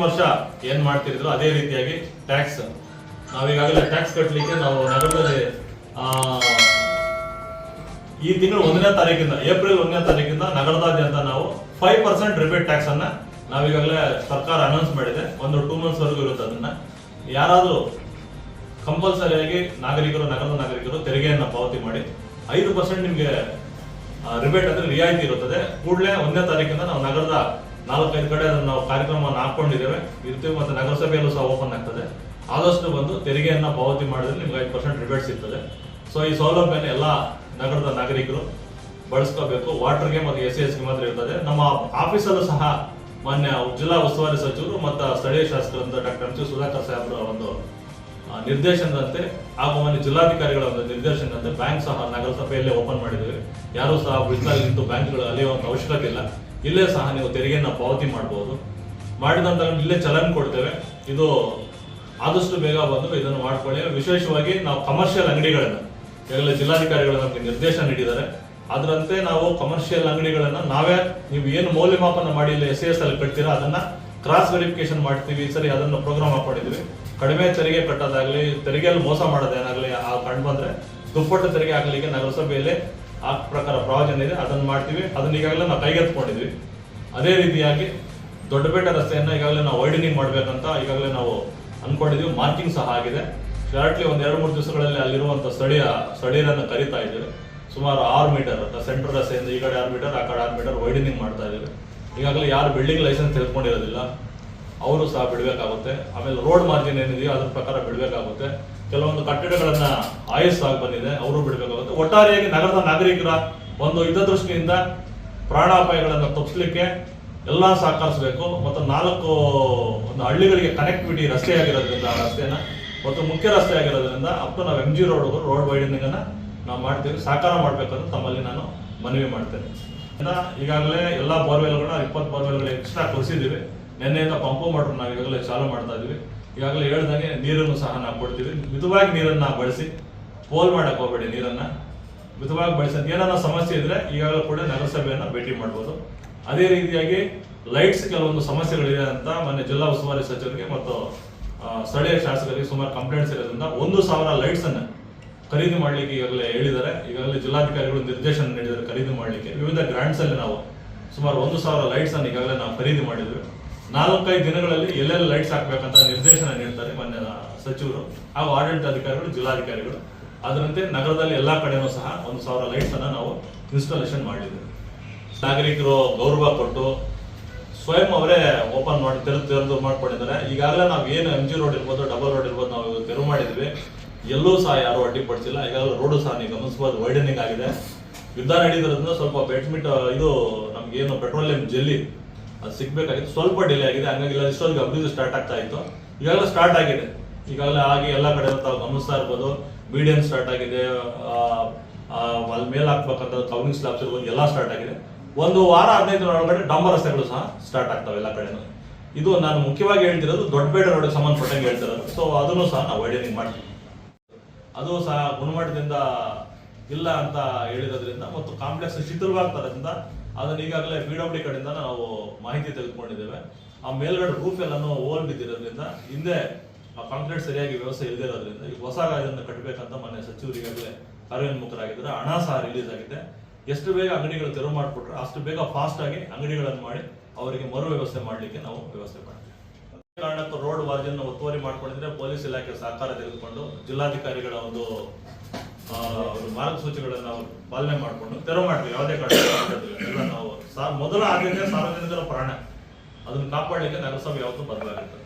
ವರ್ಷ ಏನ್ ಮಾಡ್ತಿದ್ರು ಅದೇ ರೀತಿಯಾಗಿ ಟ್ಯಾಕ್ಸ್ ನಾವೀಗಾಗಲೇ ಟ್ಯಾಕ್ಸ್ ಕಟ್ಟಲಿಕ್ಕೆ ನಾವು ನಗರದಲ್ಲಿ ಈ ತಿಂಗಳು 1ನೇ ತಾರೀಕಿಂದ ಏಪ್ರಿಲ್ 1ನೇ ತಾರೀಕಿಂದ ನಗರದಾದ್ಯಂತ ನಾವು 5% ರಿಬೇಟ್ ಟ್ಯಾಕ್ಸ್ ಅನ್ನ ನಾವೀಗಾಗಲೇ ಸರ್ಕಾರ ಅನೌನ್ಸ್ ಮಾಡಿದೆ. ಒಂದು 2 months ವರೆಗೂ ಇರುತ್ತೆ. ಅದನ್ನ ಯಾರಾದ್ರೂ ಕಂಪಲ್ಸರಿಯಾಗಿ ನಗರದ ನಾಗರಿಕರು ತೆರಿಗೆಯನ್ನ ಪಾವತಿ ಮಾಡಿ 5% ನಿಮ್ಗೆ ರಿಬೇಟ್ ಅಂದ್ರೆ ರಿಯಾಯಿತಿ ಇರುತ್ತದೆ. ಕೂಡಲೇ 1ನೇ ತಾರೀಕಿಂದ ನಾವು ನಗರದ 4-5 ಕಡೆ ಅದನ್ನು ನಾವು ಕಾರ್ಯಕ್ರಮವನ್ನು ಹಾಕೊಂಡಿದ್ದೇವೆ ಇರ್ತೀವಿ. ಮತ್ತೆ ನಗರಸಭೆಯಲ್ಲೂ ಸಹ ಓಪನ್ ಆಗ್ತದೆ. ಆದಷ್ಟು ಬಂದು ತೆರಿಗೆಯನ್ನ ಪಾವತಿ ಮಾಡಿದ್ರೆ ನಿಮ್ಗೆ 5% ರಿಬೇಟ್ ಸಿಗ್ತದೆ. ಸೊ ಈ ಸೌಲಭ್ಯನ ಎಲ್ಲಾ ನಗರದ ನಾಗರಿಕರು ಬಳಸ್ಕೋಬೇಕು. ವಾಟರ್ಗೆ ಮತ್ತು SESಗೆ ಮಾತ್ರ ಇರ್ತದೆ. ನಮ್ಮ ಆಫೀಸಲ್ಲೂ ಸಹ ಮಾನ್ಯ ಜಿಲ್ಲಾ ಉಸ್ತುವಾರಿ ಸಚಿವರು ಮತ್ತು ಸ್ಥಳೀಯ ಶಾಸಕರಾದ ಡಾಕ್ಟರ್ M.C. ಸುಧಾಕರ್ ಸಾಹೇಬ್ರ ಒಂದು ನಿರ್ದೇಶನದಂತೆ ಹಾಗೂ ಮಾನ್ಯ ಜಿಲ್ಲಾಧಿಕಾರಿಗಳ ಒಂದು ನಿರ್ದೇಶನದಂತೆ ಬ್ಯಾಂಕ್ ಸಹ ನಗರಸಭೆಯಲ್ಲೇ ಓಪನ್ ಮಾಡಿದ್ದೇವೆ. ಯಾರು ಸಹ ಬಿಸಿಲಲ್ಲಿ ನಿಂತು ಬ್ಯಾಂಕ್ಗಳು ಅಲಿಯುವಂತ ಅವಶ್ಯಕತೆ ಇಲ್ಲ. ಇಲ್ಲೇ ಸಹ ನೀವು ತೆರಿಗೆಯನ್ನ ಪಾವತಿ ಮಾಡಬಹುದು. ಮಾಡಿದ ನಂತರ ಇಲ್ಲೇ ಚಲನ್ ಕೊಡ್ತೇವೆ. ಇದು ಆದಷ್ಟು ಬೇಗ ಬಂದು ಇದನ್ನು ಮಾಡ್ಕೊಳ್ಳಿ. ವಿಶೇಷವಾಗಿ ನಾವು ಕಮರ್ಷಿಯಲ್ ಅಂಗಡಿಗಳನ್ನ ಈಗಾಗಲೇ ಜಿಲ್ಲಾಧಿಕಾರಿಗಳು ನಮಗೆ ನಿರ್ದೇಶನ ನೀಡಿದ್ದಾರೆ. ಅದರಂತೆ ನಾವು ಕಮರ್ಷಿಯಲ್ ಅಂಗಡಿಗಳನ್ನ ನಾವೇ ನೀವು ಏನು ಮೌಲ್ಯಮಾಪನ ಮಾಡಿ SES ಅಲ್ಲಿ ಕಟ್ತೀರಾ ಅದನ್ನ ಕ್ರಾಸ್ ವೆರಿಫಿಕೇಶನ್ ಮಾಡ್ತೀವಿ. ಸರಿ, ಅದನ್ನ ಪ್ರೋಗ್ರಾಮ್ ಹಾಕೊಂಡಿದ್ವಿ. ಕಡಿಮೆ ತೆರಿಗೆ ಕಟ್ಟೋದಾಗ್ಲಿ, ತೆರಿಗೆಯಲ್ಲಿ ಮೋಸ ಮಾಡೋದೇನಾಗ್ಲಿ ಕಂಡು ಬಂದ್ರೆ ದುಪ್ಪಟ್ಟು ತೆರಿಗೆ ಹಾಕಲಿಕ್ಕೆ ನಗರಸಭೆಯಲ್ಲಿ ಆ ಪ್ರಕಾರ ಪ್ರಾವಿಷನ್ ಇದೆ. ಅದನ್ನ ಮಾಡ್ತೀವಿ. ಅದನ್ನ ಈಗಾಗಲೇ ನಾವು ಕೈಗೆತ್ತಿಕೊಂಡಿದ್ವಿ. ಅದೇ ರೀತಿಯಾಗಿ ದೊಡ್ಡಪೇಟೆ ರಸ್ತೆಯನ್ನ ಈಗಾಗಲೇ ನಾವು ವೈಡನಿಂಗ್ ಮಾಡ್ಬೇಕಂತ ಈಗಾಗಲೇ ನಾವು ಅನ್ಕೊಂಡಿದ್ವಿ. ಮಾರ್ಕಿಂಗ್ ಸಹ ಆಗಿದೆ. ಶಾರ್ಟ್ಲಿ 1-2-3 ದಿವಸಗಳಲ್ಲಿ ಅಲ್ಲಿರುವಂತ ಸ್ಥಳೀಯರನ್ನು ಕರೀತಾ ಇದ್ದೇವೆ. ಸುಮಾರು 6 ಮೀಟರ್ ಸೆಂಟ್ರಲ್ ರಸ್ತೆಯಿಂದ ಈ ಕಡೆ 6 ಮೀಟರ್ ಆ ಕಡೆ 6 ಮೀಟರ್ ವೈಡನಿಂಗ್ ಮಾಡ್ತಾ ಇದ್ದೇವೆ. ಈಗಾಗಲೇ ಯಾರು ಬಿಲ್ಡಿಂಗ್ ಲೈಸೆನ್ಸ್ ತೆಗೆದುಕೊಂಡಿರೋದಿಲ್ಲ ಅವರು ಸಹ ಬಿಡಬೇಕಾಗುತ್ತೆ. ಆಮೇಲೆ ರೋಡ್ ಮಾರ್ಜಿನ್ ಏನಿದೆಯೋ ಅದ್ರ ಪ್ರಕಾರ ಬಿಡಬೇಕಾಗುತ್ತೆ. ಕೆಲವೊಂದು ಕಟ್ಟಡಗಳನ್ನ ಆಯುಸ್ ಆಗಿ ಬಂದಿದೆ, ಅವರು ಬಿಡಬೇಕಾಗುತ್ತೆ. ಒಟ್ಟಾರೆಯಾಗಿ ನಗರದ ನಾಗರಿಕರ ಒಂದು ಹಿತದೃಷ್ಟಿಯಿಂದ ಪ್ರಾಣಾಪಾಯಗಳನ್ನು ತಪ್ಪಿಸಲಿಕ್ಕೆ ಎಲ್ಲಾ ಸಹಕರಿಸಬೇಕು. ಮತ್ತು 4 ಒಂದು ಹಳ್ಳಿಗಳಿಗೆ ಕನೆಕ್ಟಿವಿಟಿ ರಸ್ತೆ ಆಗಿರೋದ್ರಿಂದ ಆ ರಸ್ತೆನ ಮತ್ತು ಮುಖ್ಯ ರಸ್ತೆ ಆಗಿರೋದ್ರಿಂದ ಅಪ್ ಟು ನಾವು MG ರೋಡ್ ವೈಡನಿಂಗ್ ಅನ್ನ ನಾವು ಮಾಡ್ತೀವಿ. ಸಹಕಾರ ಮಾಡ್ಬೇಕಂತ ತಮ್ಮಲ್ಲಿ ನಾನು ಮನವಿ ಮಾಡ್ತೇನೆ. ಈಗಾಗಲೇ ಎಲ್ಲಾ ಬೋರ್ವೆಲ್ಗಳನ್ನ 20 ಬೋರ್ವೆಲ್ಗಳು ಎಕ್ಸ್ಟ್ರಾ ಕೊಡಿಸಿದ್ದೀವಿ. ನಿನ್ನೆಯಿಂದ ಪಂಪು ಮೋಟರ್ ನಾವು ಈಗಾಗಲೇ ಚಾಲೂ ಮಾಡ್ತಾ ಇದೀವಿ. ಈಗಾಗಲೇ ಹೇಳ್ದಂಗೆ ನೀರನ್ನು ಸಹ ನಾವು ಕೊಡ್ತೀವಿ. ಮಿತವಾಗಿ ನೀರನ್ನ ಬಳಸಿ, ಪೋಲ್ ಮಾಡಕ್ ಹೋಗಬೇಡಿ. ನೀರನ್ನ ಮಿತವಾಗಿ ಬಳಸಿ. ಏನಾರ ಸಮಸ್ಯೆ ಇದ್ರೆ ಈಗಾಗಲೇ ಕೂಡ ನಗರಸಭೆಯನ್ನ ಭೇಟಿ ಮಾಡಬಹುದು. ಅದೇ ರೀತಿಯಾಗಿ ಲೈಟ್ಸ್ ಕೆಲವೊಂದು ಸಮಸ್ಯೆಗಳಿದೆ ಅಂತ ಮೊನ್ನೆ ಜಿಲ್ಲಾ ಉಸ್ತುವಾರಿ ಸಚಿವರಿಗೆ ಮತ್ತು ಸ್ಥಳೀಯ ಶಾಸಕರಿಗೆ ಸುಮಾರು ಕಂಪ್ಲೇಂಟ್ಸ್ ಇರೋದ್ರಿಂದ 1,000 ಲೈಟ್ಸ್ ಅನ್ನ ಖರೀದಿ ಮಾಡ್ಲಿಕ್ಕೆ ಈಗಾಗಲೇ ಹೇಳಿದ್ದಾರೆ. ಈಗಾಗಲೇ ಜಿಲ್ಲಾಧಿಕಾರಿಗಳು ನಿರ್ದೇಶನ ನೀಡಿದ್ದಾರೆ ಖರೀದಿ ಮಾಡ್ಲಿಕ್ಕೆ. ವಿವಿಧ ಗ್ರಾಂಟ್ಸ್ ಅಲ್ಲಿ ನಾವು ಸುಮಾರು 1,000 ಲೈಟ್ಸ್ ಅನ್ನು ಈಗಾಗಲೇ ನಾವು ಖರೀದಿ ಮಾಡಿದ್ವಿ. 4-5 ದಿನಗಳಲ್ಲಿ ಎಲ್ಲೆಲ್ಲಿ ಲೈಟ್ಸ್ ಹಾಕ್ಬೇಕಂತ ನಿರ್ದೇಶನ ನೀಡ್ತಾರೆ ಮಾನ್ಯ ಸಚಿವರು ಹಾಗೂ ಆಡಳಿತಾಧಿಕಾರಿಗಳು, ಜಿಲ್ಲಾಧಿಕಾರಿಗಳು. ಅದರಂತೆ ನಗರದಲ್ಲಿ ಎಲ್ಲಾ ಕಡೆನೂ ಸಹ 1,000 ಲೈಟ್ಸ್ ಅನ್ನ ನಾವು ಇನ್ಸ್ಟಾಲೇಷನ್ ಮಾಡಿದ್ದೇವೆ. ನಾಗರಿಕರು ಗೌರವ ಕೊಟ್ಟು ಸ್ವಯಂ ಅವರೇ ಓಪನ್ ಮಾಡಿ ತೆರೆದು ಮಾಡ್ಕೊಂಡಿದ್ದಾರೆ. ಈಗಾಗಲೇ ನಾವು ಏನು MG ರೋಡ್ ಇರ್ಬೋದು, ಡಬಲ್ ರೋಡ್ ಇರ್ಬೋದು, ನಾವು ತೆರವು ಮಾಡಿದ್ವಿ. ಎಲ್ಲೂ ಸಹ ಯಾರು ಅಡ್ಡಿಪಡಿಸಿಲ್ಲ. ಈಗಾಗಲೇ ರೋಡು ಸಹ ನೀವು ಗಮನಿಸಬಹುದು, ವೈಡನಿಂಗ್ ಆಗಿದೆ. ಯುದ್ಧ ನಡೀದ್ರಿಂದ ಸ್ವಲ್ಪ ಬೆಟ್ಮಿಟ್ ಇದು ನಮ್ಗೇನು ಪೆಟ್ರೋಲಿಯಂ ಜೆಲ್ಲಿ ಅದು ಸಿಗ್ಬೇಕಾಗಿತ್ತು, ಸ್ವಲ್ಪ ಡಿಲೇ ಆಗಿದೆ. ಹಂಗಾಗಿ ಇಷ್ಟೊಂದು ಅಭಿವೃದ್ಧಿ ಸ್ಟಾರ್ಟ್ ಆಗ್ತಾ ಇತ್ತು. ಈಗಾಗಲೇ ಸ್ಟಾರ್ಟ್ ಆಗಿದೆ. ಈಗಾಗಲೇ ಆಗಿ ಎಲ್ಲ ಕಡೆ ತಾವು ಗಮನಿಸ್ತಾ ಇರ್ಬೋದು. ಮೀಡಿಯಂ ಸ್ಟಾರ್ಟ್ ಆಗಿದೆ. ಅಲ್ಲಿ ಮೇಲೆ ಹಾಕ್ಬೇಕಂತ ಕವರಿಂಗ್ ಸ್ಲಾಬ್ಸ್ ಇರ್ಬೋದು, ಎಲ್ಲ ಸ್ಟಾರ್ಟ್ ಆಗಿದೆ. 1 ವಾರ 15 ದಿನ ಒಳಗಡೆ ಡಾಂಬರ್ ರಸ್ತೆಗಳು ಸಹ ಸ್ಟಾರ್ಟ್ ಆಗ್ತವೆ ಎಲ್ಲ ಕಡೆನೂ. ಇದು ನಾನು ಮುಖ್ಯವಾಗಿ ಹೇಳ್ತಿರೋದು ದೊಡ್ಡಪೇಟೆ ರೋಡ್ಗೆ ಸಂಬಂಧಪಟ್ಟಂಗೆ ಹೇಳ್ತಿರೋದು. ಸೊ ಅದನ್ನು ಸಹ ನಾವು ವೈಡನಿಂಗ್ ಮಾಡ್ತೀವಿ. ಅದು ಸಹ ಗುಣಮಟ್ಟದಿಂದ ಇಲ್ಲ ಅಂತ ಹೇಳಿರೋದ್ರಿಂದ ಮತ್ತು ಕಾಂಪ್ಲೆಕ್ಸ್ ಶಿಥಿಲವಾಗ್ತಾರಿಂದ ಅದನ್ನ ಈಗಾಗಲೇ PWD ಕಡೆಯಿಂದ ನಾವು ಮಾಹಿತಿ ತೆಗೆದುಕೊಂಡಿದ್ದೇವೆ. ಆ ಮೇಲ್ಗಡೆ ರೂಫ್ ಎಲ್ಲಾನು ಹೋಲ್ ಬಿದ್ದಿರೋದ್ರಿಂದ, ಹಿಂದೆ ಕಾಂಕ್ರೀಟ್ ಸರಿಯಾಗಿ ವ್ಯವಸ್ಥೆ ಇಲ್ಲದೆ ಇರೋದ್ರಿಂದ ಈಗ ಹೊಸ ಇದನ್ನು ಕಟ್ಟಬೇಕಂತ ಮೊನ್ನೆ ಸಚಿವರು ಈಗಾಗಲೇ ಕಾರ್ಯೋನ್ಮುಖರಾಗಿದ್ದಾರೆ. ಹಣ ಸಹ ರಿಲೀಸ್ ಆಗಿದೆ. ಎಷ್ಟು ಬೇಗ ಅಂಗಡಿಗಳು ತೆರವು ಮಾಡಿಕೊಟ್ರೆ ಅಷ್ಟು ಬೇಗ ಫಾಸ್ಟ್ ಆಗಿ ಅಂಗಡಿಗಳನ್ನು ಮಾಡಿ ಅವರಿಗೆ ಮರು ವ್ಯವಸ್ಥೆ ಮಾಡಲಿಕ್ಕೆ ನಾವು ವ್ಯವಸ್ಥೆ ಮಾಡ್ತೀವಿ. ಕಾರಣಕ್ಕೂ ರೋಡ್ ಮಾರ್ಜಿನ್ ಒತ್ತುವರಿ ಮಾಡ್ಕೊಂಡಿದ್ರೆ ಪೊಲೀಸ್ ಇಲಾಖೆ ಸಹಕಾರ ತೆಗೆದುಕೊಂಡು ಜಿಲ್ಲಾಧಿಕಾರಿಗಳ ಒಂದು ಮಾರ್ಗಸೂಚಿಗಳನ್ನು ನಾವು ಪಾಲನೆ ಮಾಡಿಕೊಂಡು ತೆರವು ಮಾಡ್ತೀವಿ. ಯಾವುದೇ ಕಾರಣ ನಾವು ಮೊದಲ ಆದ್ಯತೆ ಸಾರ್ವಜನಿಕರ ಪ್ರಾಣ ಅದನ್ನು ಕಾಪಾಡಲಿಕ್ಕೆ ನಗರಸಭೆ ಯಾವತ್ತೂ ಬದಲಾಗುತ್ತೆ.